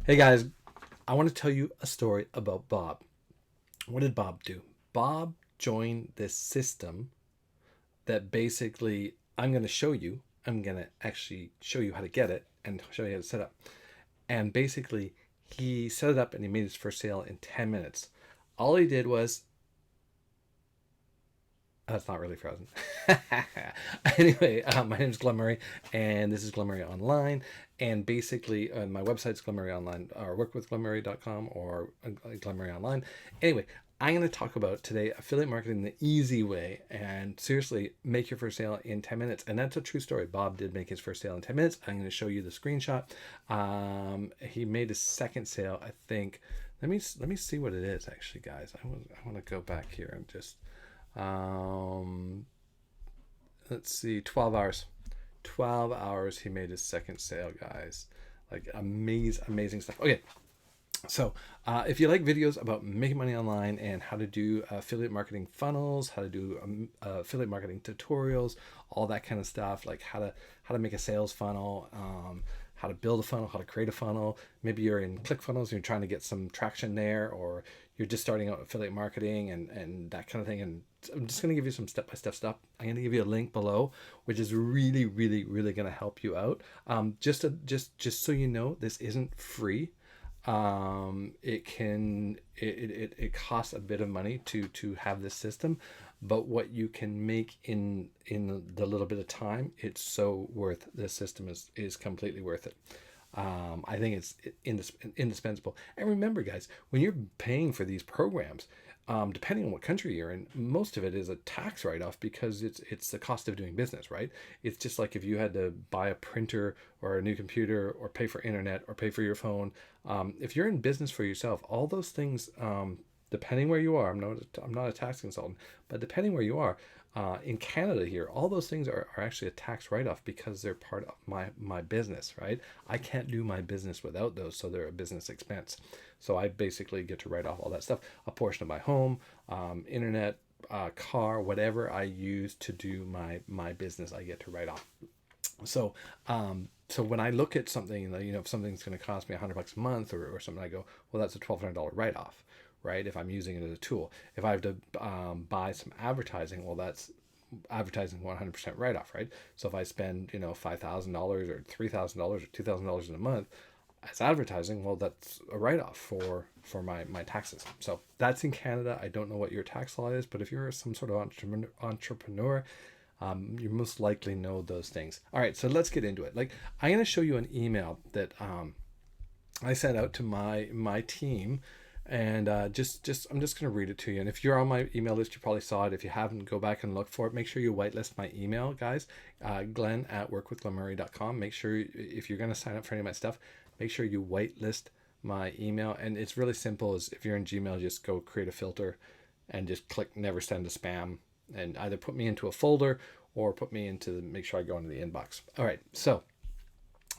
Hey guys, I want to tell you a story about Bob. What did Bob do? Bob joined this system that basically I'm going to show you. I'm going to actually show you how to get it and show you how to set up. And basically, he set it up and he made his first sale in 10 minutes. All he did was, that's not really frozen. Anyway, my name is Glen Murray, and this is Glen Murray Online. And basically, my website's Glen Murray Online, or workwithglenmurray.com, or Glen Murray Online. Anyway, I'm going to talk about today affiliate marketing the easy way, and seriously, make your first sale in 10 minutes. And that's a true story. Bob did make his first sale in 10 minutes. I'm going to show you the screenshot. He made his second sale, I think. Let me see what it is, actually, guys. I want to go back here and just let's see, 12 hours. 12 hours he made his second sale, guys. Like amazing stuff. Okay, so if you like videos about making money online and how to do affiliate marketing funnels, how to do affiliate marketing tutorials, all that kind of stuff, like how to make a sales funnel, how to build a funnel, how to create a funnel. Maybe you're in Clickfunnels and you're trying to get some traction there, or you're just starting out affiliate marketing and that kind of thing. And I'm just going to give you some step-by-step stuff. I'm going to give you a link below, which is really going to help you out. Just so you know, this isn't free. It costs a bit of money to have this system, but what you can make in the little bit of time, it's so worth. This system is completely worth it. I think it's indispensable. And remember, guys, when you're paying for these programs, depending on what country you're in, most of it is a tax write-off because it's the cost of doing business, right? It's just like if you had to buy a printer or a new computer or pay for internet or pay for your phone. If you're in business for yourself, all those things, depending where you are, I'm not a tax consultant, but depending where you are, in Canada here, all those things are actually a tax write-off because they're part of my business, right? I can't do my business without those, so they're a business expense. So I basically get to write off all that stuff. A portion of my home, internet, car, whatever I use to do my business, I get to write off. So so when I look at something, if something's going to cost me $100 a month or something, I go, well, that's a $1,200 write-off, right? If I'm using it as a tool. If I have to buy some advertising, well, that's advertising 100% write-off, right? So if I spend $5,000 or $3,000 or $2,000 in a month as advertising, well, that's a write-off for my taxes. So that's in Canada. I don't know what your tax law is, but if you're some sort of entrepreneur, you most likely know those things. All right, so let's get into it. Like, I'm going to show you an email that I sent out to my team, and I'm just going to read it to you. And if you're on my email list, you probably saw it. If you haven't, go back and look for it. Make sure you whitelist my email, guys. Glen@workwithglenmurray.com. Make sure if you're going to sign up for any of my stuff, make sure you whitelist my email. And it's really simple. Is if you're in Gmail, just go create a filter and just click never send to spam, and either put me into a folder or put me into make sure I go into the inbox. All right, so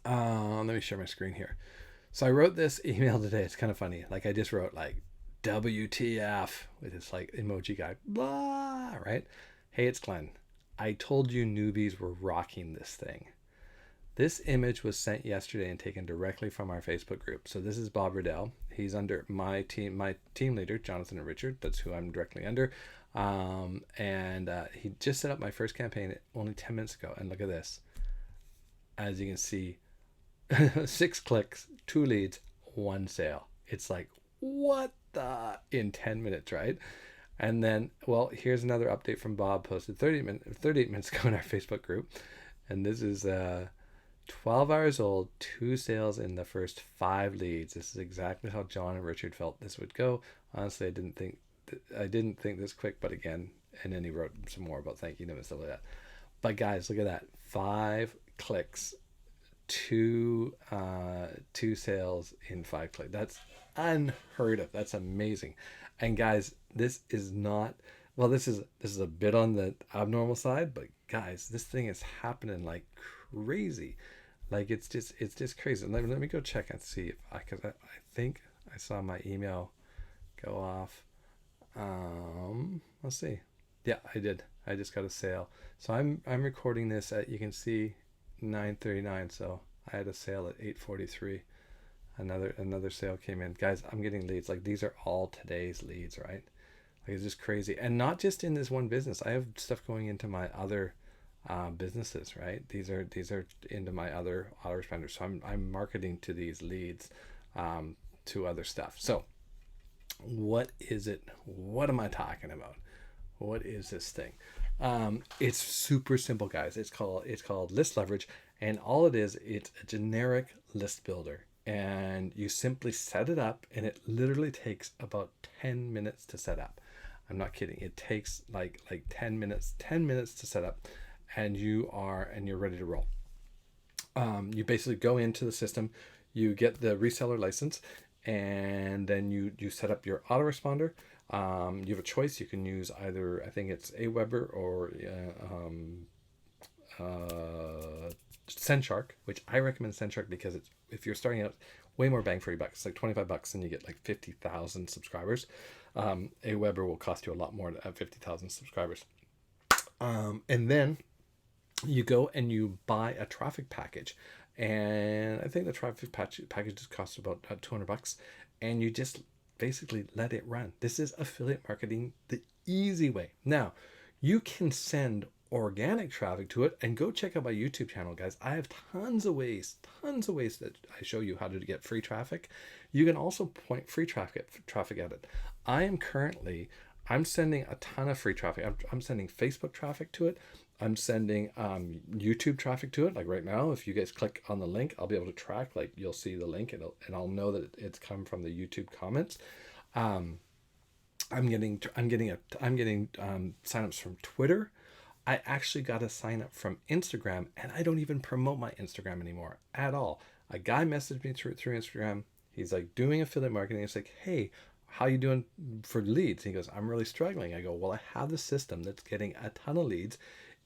let me share my screen here. So I wrote this email today. It's kind of funny. Like I just wrote like WTF with this like emoji guy, blah, right? Hey, it's Glenn. I told you newbies were rocking this thing. This image was sent yesterday and taken directly from our Facebook group. So this is Bob Riddell. He's under my team leader, Jonathan and Richard. That's who I'm directly under. And he just set up my first campaign only 10 minutes ago. And look at this. As you can see, 6 clicks, 2 leads, 1 sale. It's like, what the? In 10 minutes, right? And then, well, here's another update from Bob, posted 38 minutes ago in our Facebook group. And this is 12 hours old, 2 sales in the first 5 leads. This is exactly how John and Richard felt this would go. Honestly, I didn't think this quick, but again, and then he wrote some more about thanking them and stuff like that. But guys, look at that. 5 clicks, 2 sales in 5 clicks. That's unheard of. That's amazing. And guys, this is not, well, this is a bit on the abnormal side, but guys, this thing is happening like crazy. Like it's just crazy. Let me go check and see if I think I saw my email go off. Let's see. Yeah, I did. I just got a sale. So I'm recording this at, you can see, 9:39. So I had a sale at 8:43. Another sale came in. Guys, I'm getting leads. Like these are all today's leads, right? Like it's just crazy. And not just in this one business. I have stuff going into my other businesses, right? These are into my other autoresponders. So I'm marketing to these leads to other stuff. So what is it? What am I talking about? What is this thing? It's super simple, guys. It's called list leverage, and all it is, it's a generic list builder, and you simply set it up, and it literally takes about 10 minutes to set up. I'm not kidding. It takes like 10 minutes to set up, and you're ready to roll. You basically go into the system, you get the reseller license, and then you set up your autoresponder. You have a choice. You can use either, I think it's Aweber or SendShark, which I recommend SendShark because it's, if you're starting out, way more bang for your buck. It's like $25 and you get like 50,000 subscribers. Aweber will cost you a lot more to have 50,000 subscribers. And then you go and you buy a traffic package, and I think the traffic package just costs about $200, and you just basically let it run. This is affiliate marketing the easy way. Now you can send organic traffic to it, and go check out my YouTube channel, guys. I have tons of ways that I show you how to get free traffic. You can also point free traffic at it. I'm sending a ton of free traffic. I'm sending Facebook traffic to it. I'm sending YouTube traffic to it. Like right now, if you guys click on the link, I'll be able to track. Like you'll see the link, and I'll know that it's come from the YouTube comments. I'm getting signups from Twitter. I actually got a sign up from Instagram, and I don't even promote my Instagram anymore at all. A guy messaged me through Instagram. He's like doing affiliate marketing. It's like, hey, how you doing for leads? He goes, I'm really struggling. I go, well, I have the system that's getting a ton of leads.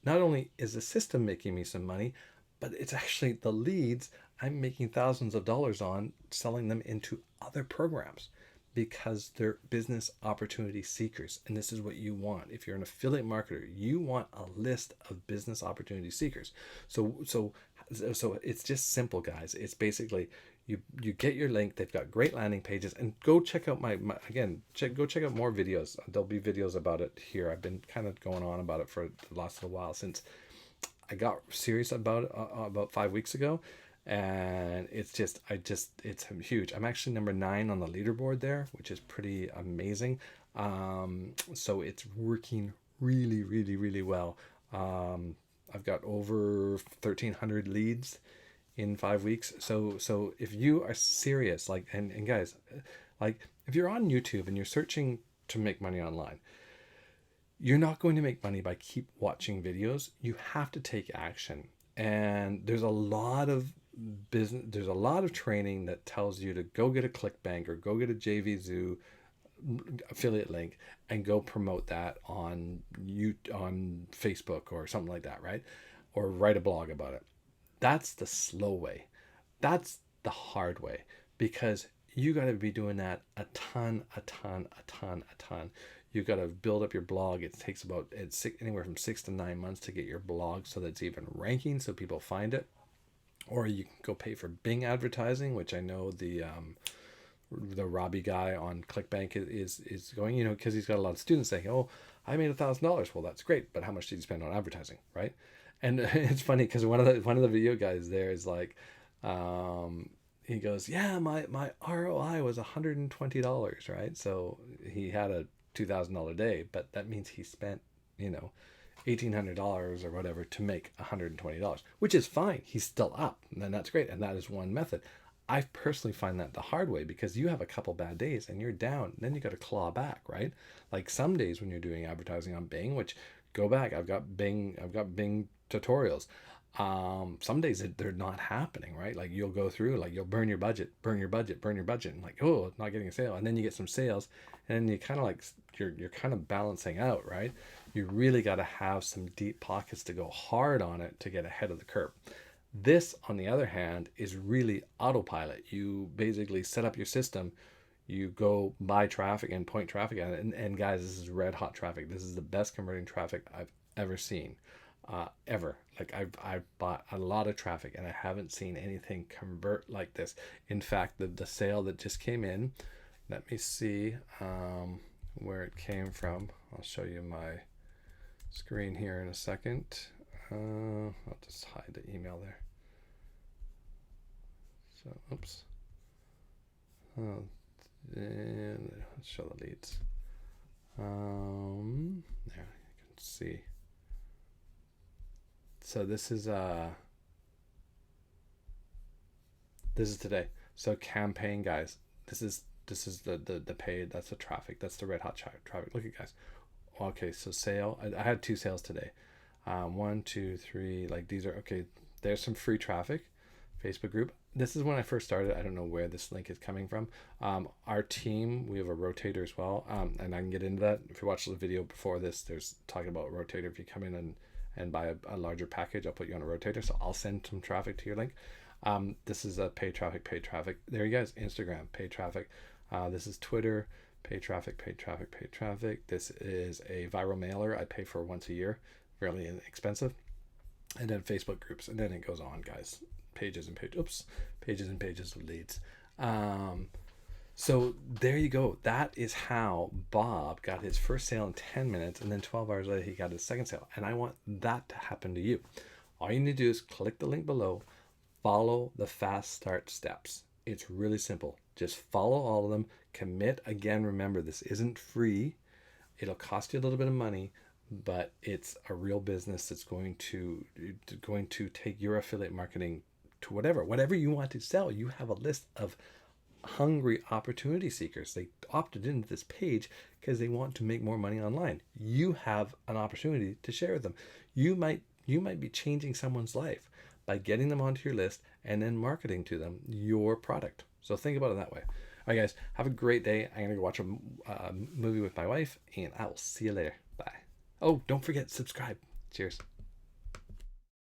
Not only is the system making me some money, but it's actually the leads I'm making thousands of dollars on, selling them into other programs, because they're business opportunity seekers. And this is what you want. If you're an affiliate marketer, you want a list of business opportunity seekers. So it's just simple, guys. It's basically you get your link. They've got great landing pages, and go check out go check out more videos. There'll be videos about it here. I've been kind of going on about it for the last little while, since I got serious about it about 5 weeks ago. And it's huge. I'm actually number 9 on the leaderboard there, which is pretty amazing. So it's working really, really, really well. I've got over 1,300 leads in 5 weeks. So if you are serious, like, and guys, like if you're on YouTube and you're searching to make money online, you're not going to make money by keep watching videos. You have to take action. And there's a lot of training that tells you to go get a ClickBank or go get a JVZoo affiliate link and go promote that on Facebook or something like that, right? Or write a blog about it. That's the slow way. That's the hard way, because you got to be doing that a ton. You got to build up your blog. It takes anywhere from 6 to 9 months to get your blog so that it's even ranking, so people find it. Or you can go pay for Bing advertising, which I know the Robbie guy on ClickBank is going, because he's got a lot of students saying, oh, I made $1,000. Well, that's great, but how much did you spend on advertising, right? And it's funny because one of the video guys there is like, he goes, yeah, my ROI was $120, right? So he had a $2,000 day, but that means he spent, $1,800 or whatever to make $120, which is fine. He's still up, and that's great. And that is one method. I personally find that the hard way, because you have a couple bad days and you're down. Then you got to claw back, right? Like some days when you're doing advertising on Bing, which go back, I've got Bing tutorials. Some days they're not happening, right? Like you'll go through, like you'll burn your budget, and like, oh, not getting a sale, and then you get some sales, and then you kind of like you're kind of balancing out, right? You really got to have some deep pockets to go hard on it to get ahead of the curve. This, on the other hand, is really autopilot. You basically set up your system, you go buy traffic and point traffic at it, and guys, this is red hot traffic. This is the best converting traffic I've ever seen. ever. Like I've bought a lot of traffic and I haven't seen anything convert like this. In fact, the sale that just came in, let me see where it came from. I'll show you my screen here in a second. I'll just hide the email there. So, oops. Oh, and let's show the leads. There you can see. So this is today. So campaign, guys. This is the paid. That's the traffic. That's the red hot traffic. Look at guys. Okay, so sale. I had 2 sales today. 1, 2, 3. Like these are okay. There's some free traffic. Facebook group. This is when I first started. I don't know where this link is coming from. Our team, we have a rotator as well, and I can get into that. If you watch the video before this, there's talking about a rotator. If you come in and buy a larger package, I'll put you on a rotator. So I'll send some traffic to your link. This is a paid traffic. There you guys, Instagram, paid traffic. This is Twitter, paid traffic. This is a viral mailer I pay for once a year, really inexpensive. And then Facebook groups, and then it goes on, guys. Pages and pages of leads. So there you go. That is how Bob got his first sale in 10 minutes, and then 12 hours later he got his second sale. And I want that to happen to you. All you need to do is click the link below, follow the fast start steps. It's really simple. Just follow all of them, commit. Again, remember, this isn't free. It'll cost you a little bit of money, but it's a real business that's going to take your affiliate marketing to whatever you want to sell. You have a list of hungry opportunity seekers. They opted into this page because they want to make more money online. You have an opportunity to share with them. You might be changing someone's life by getting them onto your list and then marketing to them your product. So think about it that way. All right, guys, have a great day. I'm gonna go watch a movie with my wife, and I will see you later. Bye. Oh, don't forget, subscribe. Cheers.